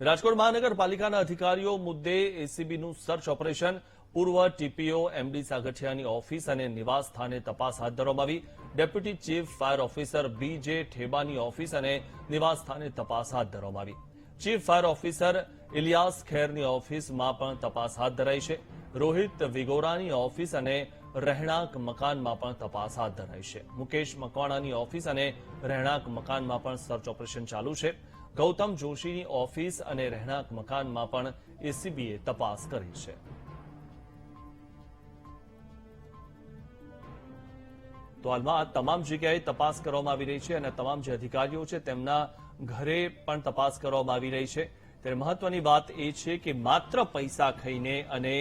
રાજકોટ મહાનગરપાલિકાના અધિકારીઓ મુદ્દે એસીબીનું સર્ચ ઓપરેશન પૂર્વ ટીપીઓ એમડી સાગઠિયાની ઓફિસ અને નિવાસ સ્થાને તપાસ હાથ ધરવામાં આવી। ડેપ્યુટી ચીફ ફાયર ઓફિસર બીજે ઠેબાની ઓફિસ અને નિવાસ સ્થાને તપાસ હાથ ધરવામાં આવી। ચીફ ફાયર ઓફિસર ઇલિયાસ ખેરની ઓફિસમાં પણ તપાસ હાથ ધરાઈ છે। રોહિત વિગોરાની ઓફિસ અને રહેણાંક મકાનમાં પણ તપાસ હાથ ધરાઈ છે। મુકેશ મકવાણાની ઓફિસ અને રહેણાંક મકાનમાં પણ સર્ચ ઓપરેશન ચાલુ છે। ગૌતમ જોશીની ઓફિસ અને રહેણાંક મકાનમાં પણ એસીબીએ તપાસ કરી છે। તો હાલમાં આ તમામ જગ્યાએ તપાસ કરવામાં આવી રહી છે અને તમામ જે અધિકારીઓ છે તેમના ઘરે પણ તપાસ કરવામાં આવી રહી છે। ત્યારે મહત્વની વાત એ છે કે માત્ર પૈસા ખાઈને અને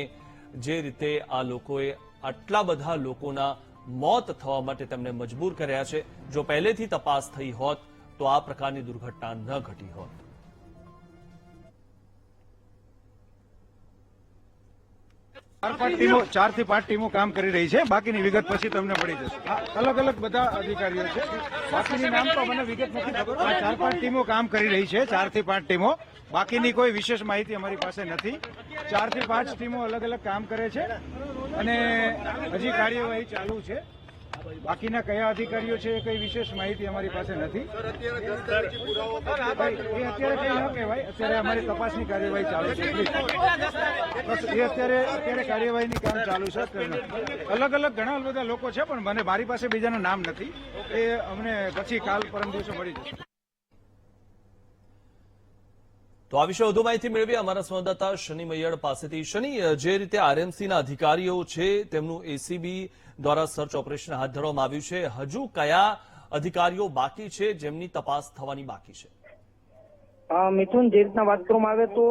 જે રીતે આ લોકોએ આટલા બધા લોકોના મોત થવા માટે તેમને મજબૂર કર્યા છે, જો પહેલેથી તપાસ થઈ હોત તો આ પ્રકારની દુર્ઘટના ન ઘટી હોત। ચાર થી પાંચ ટીમો કામ કરી રહી છે। બાકીની વિગત પછી તમને મળી જશે। અલગ અલગ બધા અધિકારીઓ છે, બાકીની નામ તો મને વિગત નથી ખબર। 4-5 ટીમો કામ કરી રહી છે, 4 થી 5 ટીમો। બાકીની કોઈ વિશેષ માહિતી અમારી પાસે નથી। 4 થી 5 ટીમો અલગ અલગ કામ કરે છે અને હજી કાર્યવાહી ચાલુ છે। બાકીના કયા અધિકારીઓ છે એ કઈ વિશેષ માહિતી અમારી પાસે નથી। અત્યારે કઈ ન કહેવાય, અત્યારે અમારી તપાસની કાર્યવાહી ચાલુ છે। બસ એ અત્યારે કાર્યવાહીની કામ ચાલુ છે। અલગ અલગ ઘણા બધા લોકો છે, પણ મને મારી પાસે બીજાના નામ નથી, એ અમને પછી કાલ પરમ દિવસે મળી જશે। તો આ વિશે વધુ માહિતી મેળવી અમારા સંવાદદાતા શનિ મૈયડ પાસેથી। શનિ, જે રીતે આરએમસીના અધિકારીઓ છે તેમનું એસીબી દ્વારા સર્ચ ઓપરેશન હાથ ધરવામાં આવ્યું છે, હજુ કયા અધિકારીઓ બાકી છે જેમની તપાસ થવાની બાકી છે? મિથુન, જે રીતના વાત કરવામાં આવે તો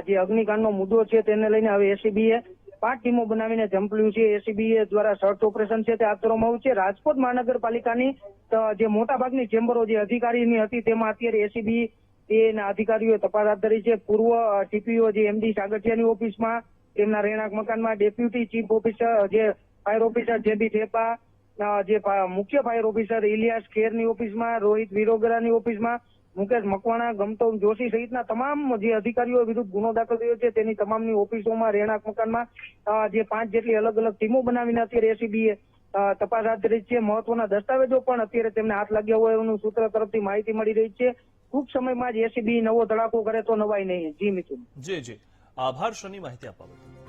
જે અગ્નિકાંડનો મુદ્દો છે તેને લઈને હવે એસીબીએ 5 ટીમો બનાવીને ઝંપલ્યું છે। એસીબીએ દ્વારા સર્ચ ઓપરેશન છે તે હાથ ધરવામાં આવ્યું છે। રાજકોટ મહાનગરપાલિકાની જે મોટાભાગની ચેમ્બરો જે અધિકારીની હતી તેમાં અત્યારે એસીબી એના અધિકારીઓએ તપાસ હાથ ધરી છે। પૂર્વ ટીપીઓ જે એમડી સાગઠિયાની ઓફિસમાં, તેમના રહેણાંક મકાનમાં, ડેપ્યુટી ચીફ ઓફિસર જે ફાયર ઓફિસર જેબી ઠેપા, જે મુખ્ય ફાયર ઓફિસર ઇલિયાસ ખેરની ઓફિસમાં, રોહિત વિરોગરાની ઓફિસમાં, મુકેશ મકવાણા, ગૌતમ જોશી સહિતના તમામ જે અધિકારીઓ વિરુદ્ધ ગુનો દાખલ થયો છે તેની તમામની ઓફિસોમાં, રહેણાંક મકાનમાં જે 5 જેટલી અલગ અલગ ટીમો બનાવીને અત્યારે એસીબીએ તપાસ હાથ ધરી છે। મહત્વના દસ્તાવેજો પણ અત્યારે તેમને હાથ લાગ્યા હોય એવું સૂત્ર તરફથી માહિતી મળી રહી છે। ટૂંક સમયમાં જ એસીબી નવો ધડાકો કરે તો નવાઈ નહીં। જી મિથુન। જી, આભાર શનિ માહિતી આપવા બદલ।